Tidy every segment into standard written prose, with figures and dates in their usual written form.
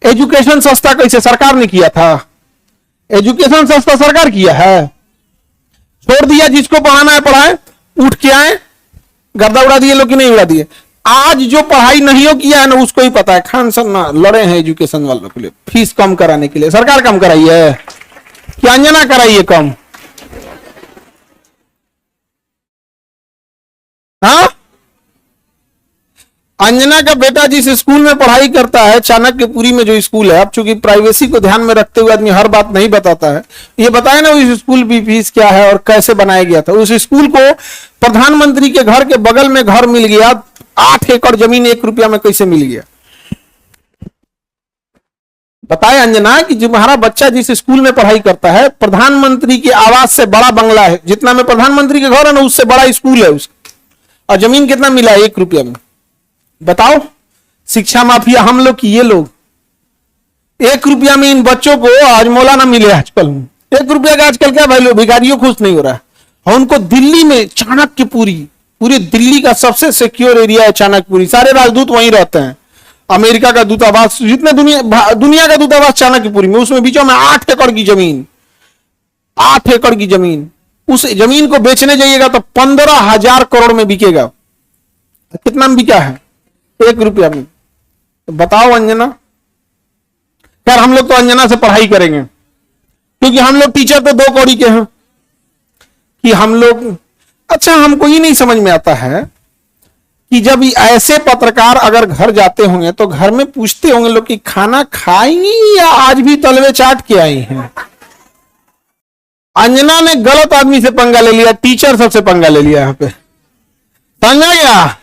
Education सस्ता कैसे सरकार ने किया था? एजुकेशन सस्ता सरकार किया है? छोड़ दिया जिसको पढ़ाना है पढ़ाए, उठ के आए, गर्दा उड़ा दिए लोग कि नहीं उड़ा दिए? आज जो पढ़ाई नहीं हो किया है ना उसको ही पता है। खान सर ना लड़े हैं एजुकेशन वालों के लिए, फीस कम कराने के लिए। सरकार कम कराई है क्या? अंजना कराई है कम? हाँ, अंजना का बेटा जिस स्कूल में पढ़ाई करता है, चाणक्यपुरी में जो स्कूल है, अब चूंकि प्राइवेसी को ध्यान में रखते हुए आदमी हर बात नहीं बताता है, ये बताए ना उस स्कूल की फीस क्या है और कैसे बनाया गया था। उस स्कूल को प्रधानमंत्री के घर के बगल में घर मिल गया, 8 एकड़ जमीन 1 रुपया में कैसे मिल गया? बताए अंजना कि जो हमारा बच्चा जिस स्कूल में पढ़ाई करता है, प्रधानमंत्री के आवास से बड़ा बंगला है, जितना में प्रधानमंत्री के घर है ना उससे बड़ा स्कूल है उसका, और जमीन कितना मिला है? 1 रुपया में। बताओ, शिक्षा माफिया हम लोग की ये लोग। 1 रुपया में इन बच्चों को आज मौला ना मिले आजकल। 1 रुपया का आजकल क्या वैल्यू? भिखारियों खुश नहीं हो रहा है। और उनको दिल्ली में चाणक्यपुरी, पूरे दिल्ली का सबसे सिक्योर एरिया है चाणक्यपुरी, सारे राजदूत वहीं रहते हैं। अमेरिका का दूतावास, जितने दुनिया का दूतावास चाणक्यपुरी में, उसमें बीचों में 8 एकड़ की जमीन, 8 एकड़ की जमीन। उस जमीन को बेचने जाइएगा तो 15,000 करोड़ में बिकेगा। कितना में बिका है? 1 रुपया में। तो बताओ अंजना। यार हम लोग तो अंजना से पढ़ाई करेंगे, क्योंकि हम लोग टीचर तो 2 कौड़ी के हैं कि हम लोग। अच्छा, हमको ये नहीं समझ में आता है कि जब ऐसे पत्रकार अगर घर जाते होंगे तो घर में पूछते होंगे लोग कि खाना खाएंगी या आज भी तलवे चाट के आई हैं। अंजना ने गलत आदमी से पंगा ले लिया, टीचर सबसे पंगा ले लिया यहां पे। समझा गया?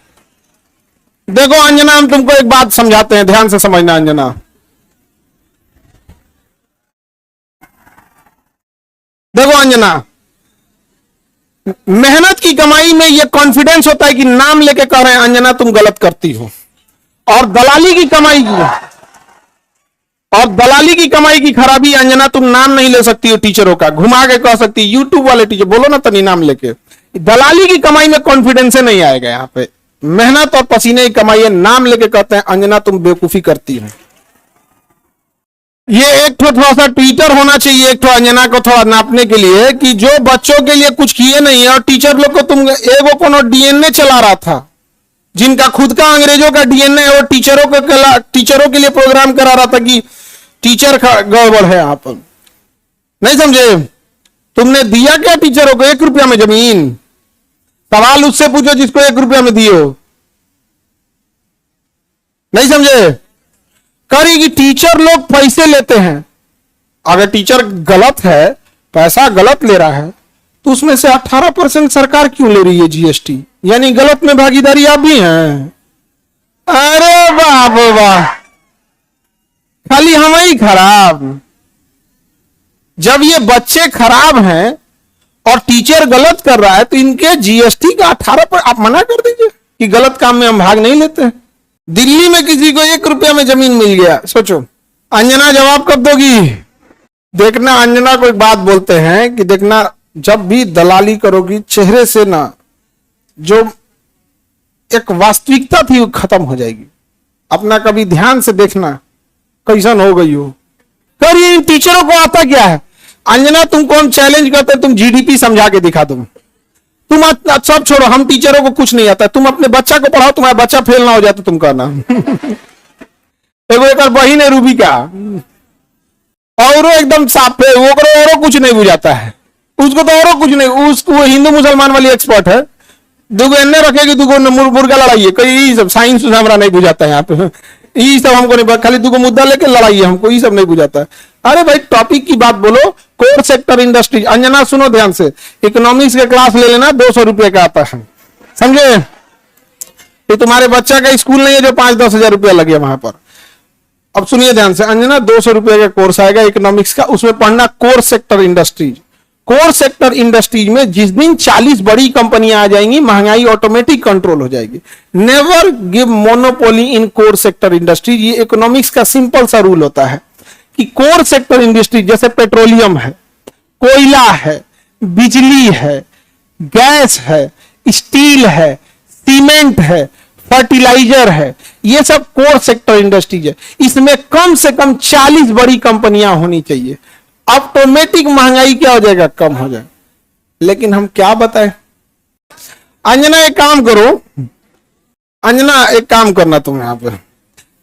देखो अंजना, हम तुमको एक बात समझाते हैं, ध्यान से समझना अंजना। देखो अंजना, मेहनत की कमाई में यह कॉन्फिडेंस होता है कि नाम लेके कह रहे हैं अंजना तुम गलत करती हो। और दलाली की कमाई की खराबी, अंजना तुम नाम नहीं ले सकती हो टीचरों का, घुमा के कह सकती। यूट्यूब वाले टीचर बोलो ना तनी नाम लेके। दलाली की कमाई में कॉन्फिडेंस नहीं आएगा। यहां पे मेहनत और पसीने की कमाई है, नाम लेके कहते हैं अंजना तुम बेवकूफी करती हो। ये एक थोड़ा सा ट्विटर होना चाहिए, एक अंजना को थोड़ा नापने के लिए कि जो बच्चों के लिए कुछ किए नहीं है, और टीचर लोग को तुम एगो कोनो डीएनए चला रहा था, जिनका खुद का अंग्रेजों का डीएनए है, और टीचरों के लिए प्रोग्राम करा रहा था कि टीचर गड़बड़ है। आप नहीं समझे? तुमने दिया क्या टीचरों को? 1 रुपया में जमीन। सवाल उससे पूछो जिसको 1 रुपया में दियो। नहीं समझे? करेगी टीचर लोग पैसे लेते हैं। अगर टीचर गलत है, पैसा गलत ले रहा है, तो उसमें से 18% सरकार क्यों ले रही है जीएसटी? यानी गलत में भागीदारी आप भी हैं। अरे बाप वाह, खाली हम ही खराब। जब ये बच्चे खराब हैं और टीचर गलत कर रहा है तो इनके जीएसटी का 18% आप मना कर दीजिए कि गलत काम में हम भाग नहीं लेते हैं। दिल्ली में किसी को 1 रुपया में जमीन मिल गया, सोचो अंजना जवाब कब दोगी? देखना, अंजना को एक बात बोलते हैं कि देखना, जब भी दलाली करोगी चेहरे से ना जो एक वास्तविकता थी वो खत्म हो जाएगी। अपना कभी ध्यान से देखना कैसन हो गई हो। करिए, इन टीचरों को आता क्या है? अंजना तुमको हम चैलेंज करते हैं, तुम जीडीपी समझा के दिखा दो। तुम सब छोड़ो, हम टीचरों को कुछ नहीं आता, तुम अपने बच्चा को पढ़ाओ, तुम्हारा बच्चा फेल ना हो जाए तो तुम कहना। एक बहिन है रूबी का, और एकदम साफ है, वो और कुछ नहीं बुझाता है उसको, तो और कुछ नहीं, उसको हिंदू मुसलमान वाली एक्सपर्ट है। दुगो एन्ने रखेगी, दुगो मुर्गा लड़ाइए, कई सब साइंस हमारा नहीं बुझाता है यहाँ पे। ये सब हमको नहीं, खाली दुगो मुद्दा लेके लड़ाइए, हमको ये सब नहीं बुझाता है। अरे भाई टॉपिक की बात बोलो। कोर सेक्टर इंडस्ट्री, अंजना सुनो ध्यान से, इकोनॉमिक्स के क्लास ले लेना, 200 रुपए का आता है, समझे? ये तुम्हारे बच्चा का स्कूल नहीं है जो 5-10 हजार रुपया लगे वहां पर। अब सुनिए ध्यान से अंजना, 200 रुपए का कोर्स आएगा इकोनॉमिक्स का, उसमें पढ़ना core sector industries. Core sector industries में जिस दिन 40 बड़ी कंपनियां आ जाएंगी, महंगाई ऑटोमेटिक कंट्रोल हो जाएगी। नेवर गिव मोनोपोली इन कोर सेक्टर इंडस्ट्रीज। ये इकोनॉमिक्स का सिंपल सा रूल होता है कि कोर सेक्टर इंडस्ट्री जैसे पेट्रोलियम है, कोयला है, बिजली है, गैस है, स्टील है, सीमेंट है, फर्टिलाइजर है, ये सब कोर सेक्टर इंडस्ट्रीज है। इसमें कम से कम 40 बड़ी कंपनियां होनी चाहिए। ऑटोमेटिक महंगाई क्या हो जाएगा, कम हो जाएगा। लेकिन हम क्या बताएं। अंजना एक काम करो, अंजना एक काम करना, तुम यहां पर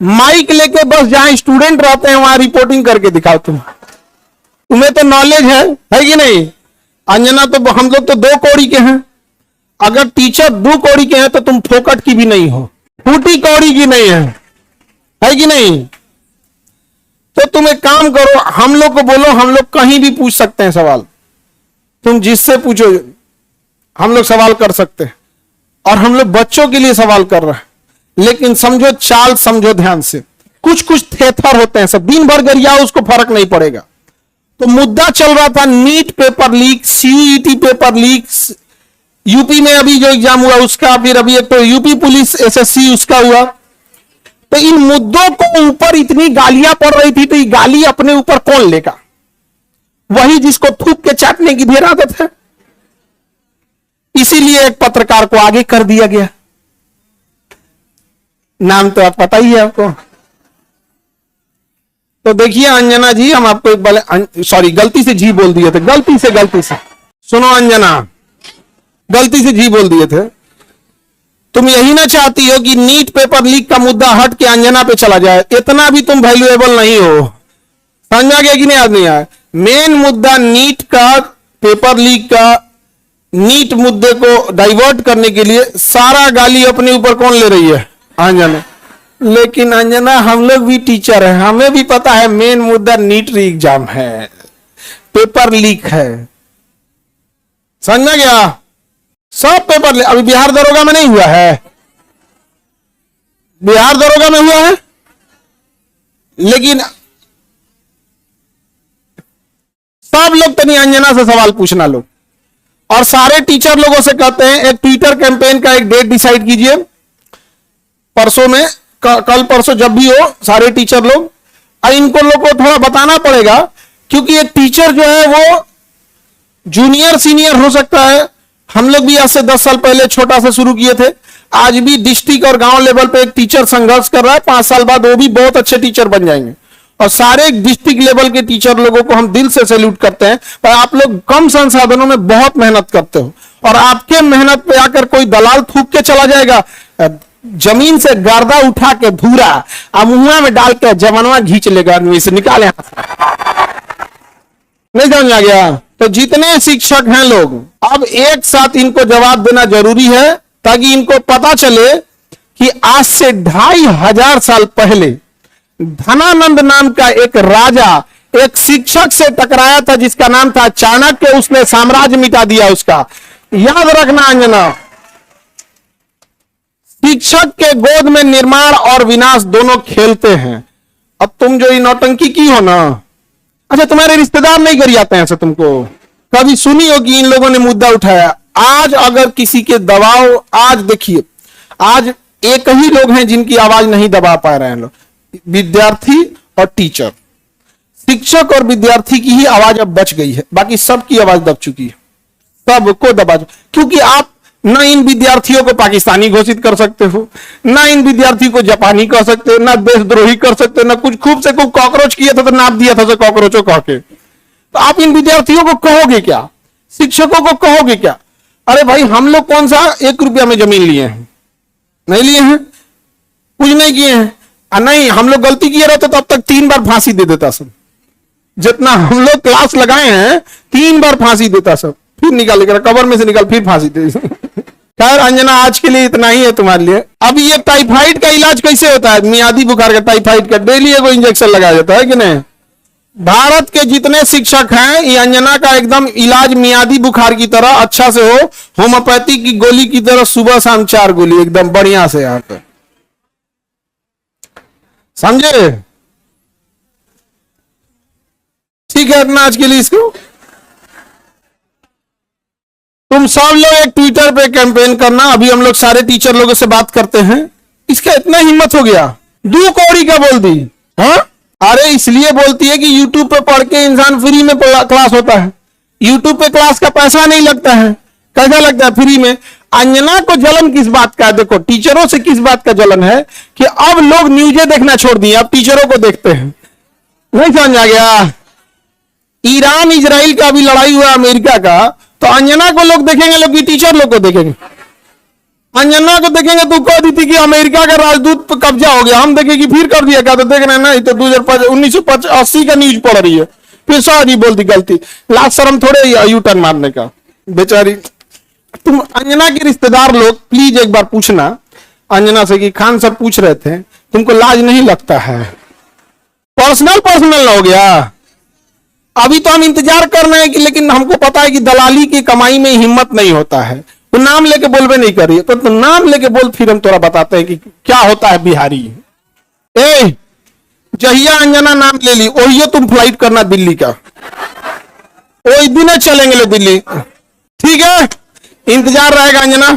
माइक लेके बस जहां स्टूडेंट रहते हैं वहां रिपोर्टिंग करके दिखाओ। तुम्हें तो नॉलेज है कि नहीं। अंजना तो हम लोग तो 2 कौड़ी के हैं, अगर टीचर 2 कौड़ी के हैं तो तुम फोकट की भी नहीं हो, फूटी कौड़ी की नहीं है कि नहीं। तो तुम एक काम करो, हम लोग को बोलो, हम लोग कहीं भी पूछ सकते हैं सवाल, तुम जिससे पूछो हम लोग सवाल कर सकते हैं। और हम लोग बच्चों के लिए सवाल कर रहे हैं, लेकिन समझो चाल, समझो ध्यान से। कुछ कुछ थेथर होते हैं, सब दिन भर गरियाओ, उसको फर्क नहीं पड़ेगा। तो मुद्दा चल रहा था NEET paper leak, CET paper leak, UP में अभी जो एग्जाम हुआ उसका, फिर अभी एक तो यूपी पुलिस एसएससी उसका हुआ। तो इन मुद्दों को ऊपर इतनी गालियां पड़ रही थी, तो ये गाली अपने ऊपर कौन लेगा। वही जिसको थूक के चाटने की ढेर आदत है। इसीलिए एक पत्रकार को आगे कर दिया गया। नाम तो आप पता ही है आपको। तो देखिए अंजना जी, हम आपको एक बार, सॉरी गलती से जी बोल दिए थे, गलती से सुनो अंजना, गलती से जी बोल दिए थे। तुम यही ना चाहती हो कि नीट पेपर लीक का मुद्दा हट के अंजना पे चला जाए। इतना भी तुम वैल्यूएबल नहीं हो, समझा गया कि नहीं आदमी आया। मेन मुद्दा नीट का, पेपर लीक का, नीट मुद्दे को डाइवर्ट करने के लिए सारा गाली अपने ऊपर कौन ले रही है, अंजना। लेकिन अंजना हम लोग भी टीचर हैं, हमें भी पता है मेन मुद्दा नीट एग्जाम है, पेपर लीक है, समझ गया। सब पेपर लीक, अभी बिहार दरोगा में नहीं हुआ है, बिहार दरोगा में हुआ है। लेकिन सब लोग तनी अंजना से सवाल पूछना लोग, और सारे टीचर लोगों से कहते हैं एक ट्विटर कैंपेन का एक डेट डिसाइड कीजिए, परसों में, कल परसों जब भी हो, सारे टीचर लोग। और इनको लोग को थोड़ा बताना पड़ेगा, क्योंकि एक टीचर जो है वो जूनियर सीनियर हो सकता है। हम लोग भी आज से 10 साल पहले छोटा सा शुरू किए थे, आज भी डिस्ट्रिक्ट और गांव लेवल पे एक टीचर संघर्ष कर रहा है। 5 साल बाद वो भी बहुत अच्छे टीचर बन जाएंगे। और सारे डिस्ट्रिक्ट लेवल के टीचर लोगों को हम दिल से सैल्यूट करते हैं। पर आप लोग कम संसाधनों में बहुत मेहनत करते हो, और आपके मेहनत पे आकर कोई दलाल थूक के चला जाएगा, जमीन से गर्दा उठा के धूरा अब मुंह में डाल के जवानवा खींच लेगा, आदमी से निकाले। नहीं समझ आ गया। तो जितने शिक्षक हैं लोग, अब एक साथ इनको जवाब देना जरूरी है, ताकि इनको पता चले कि आज से 2500 साल पहले धनानंद नाम का एक राजा एक शिक्षक से टकराया था, जिसका नाम था चाणक्य। उसने साम्राज्य मिटा दिया उसका। याद रखना अंजना, शिक्षक के गोद में निर्माण और विनाश दोनों खेलते हैं। अब तुम जो ये नौटंकी की हो ना, अच्छा तुम्हारे रिश्तेदार नहीं गरियाते हैं ऐसे, तुमको कभी सुनी हो कि इन लोगों ने मुद्दा उठाया। आज अगर किसी के दबाव, आज देखिए, आज एक ही लोग हैं जिनकी आवाज नहीं दबा पा रहे हैं लोग, विद्यार्थी और टीचर। शिक्षक और विद्यार्थी की ही आवाज अब बच गई है, बाकी सबकी आवाज दब चुकी है, सबको दबा। क्योंकि आप ना इन विद्यार्थियों को पाकिस्तानी घोषित कर सकते हो, ना इन विद्यार्थी को जापानी कह सकते हो, ना देशद्रोही कर सकते हो, ना कुछ। खूब से खूब कॉकरोच किया था तो नाप दिया था कॉकरोचों कह के। तो आप इन विद्यार्थियों को कहोगे क्या, शिक्षकों को कहोगे क्या? अरे भाई हम लोग कौन सा 1 रुपया में जमीन लिए हैं? नहीं लिए हैं, कुछ नहीं किए हैं। नहीं, हम लोग गलती किए रहते तो अब तक 3 बार फांसी दे देता सब। जितना हम लोग क्लास लगाए हैं 3 बार फांसी देता सब, फिर निकाल के कबर में से निकाल फिर फांसी दे। खैर अंजना आज के लिए इतना ही है तुम्हारे लिए। अब ये टाइफाइड का इलाज कैसे होता है? मियादी बुखार का, टाइफाइड का डेली एगो इंजेक्शन लगाया जाता है कि नहीं? भारत के जितने शिक्षक हैं, ये अंजना का एकदम इलाज मियादी बुखार की तरह अच्छा से हो, होम्योपैथी की गोली की तरह सुबह शाम 4 गोली एकदम बढ़िया से यहाँ पे, समझे? ठीक है, इतना आज के लिए। इसको तुम सब लोग एक ट्विटर पे कैंपेन करना। अभी हम लोग सारे टीचर लोगों से बात करते हैं। इसका इतना हिम्मत हो गया, 2 कौड़ी का बोल दी। हाँ, अरे इसलिए बोलती है कि YouTube पे पढ़ के इंसान फ्री में क्लास होता है। YouTube पे क्लास का पैसा नहीं लगता है, कैसा लगता है फ्री में। अंजना को जलन किस बात का है, देखो टीचरों से किस बात का जलन है कि अब लोग न्यूज़ें देखना छोड़ दिए, अब टीचरों को देखते हैं। नहीं समझ आ गया। ईरान इजराइल का अभी लड़ाई हुआ अमेरिका का, तो अंजना को लोग देखेंगे, लोग टीचर लोग को देखेंगे। अंजना को देखेंगे तो कह दी थी कि अमेरिका का राजदूत पर कब्जा हो गया, हम देखेंगे फिर कर दिया क्या, तो देख रहे हैं ना, तो 1980 का न्यूज पढ़ रही है, फिर सॉरी बोल दी गलती। लास्ट शर्म थोड़े यू टर्न मारने का। बेचारी तुम अंजना के रिश्तेदार लोग प्लीज एक बार पूछना अंजना से कि खान सर पूछ रहे थे तुमको लाज नहीं लगता है। पर्सनल हो गया। अभी तो हम इंतजार कर रहे हैं कि, लेकिन हमको पता है कि दलाली की कमाई में हिम्मत नहीं होता है। तो नाम लेके बोलबे नहीं करिए, तो नाम लेके बोल, फिर हम थोड़ा बताते हैं कि क्या होता है बिहारी। ए जहिया अंजना नाम ले ली वही तुम फ्लाइट करना दिल्ली का, वही दिन चलेंगे लो दिल्ली, ठीक है। इंतजार रहेगा अंजना।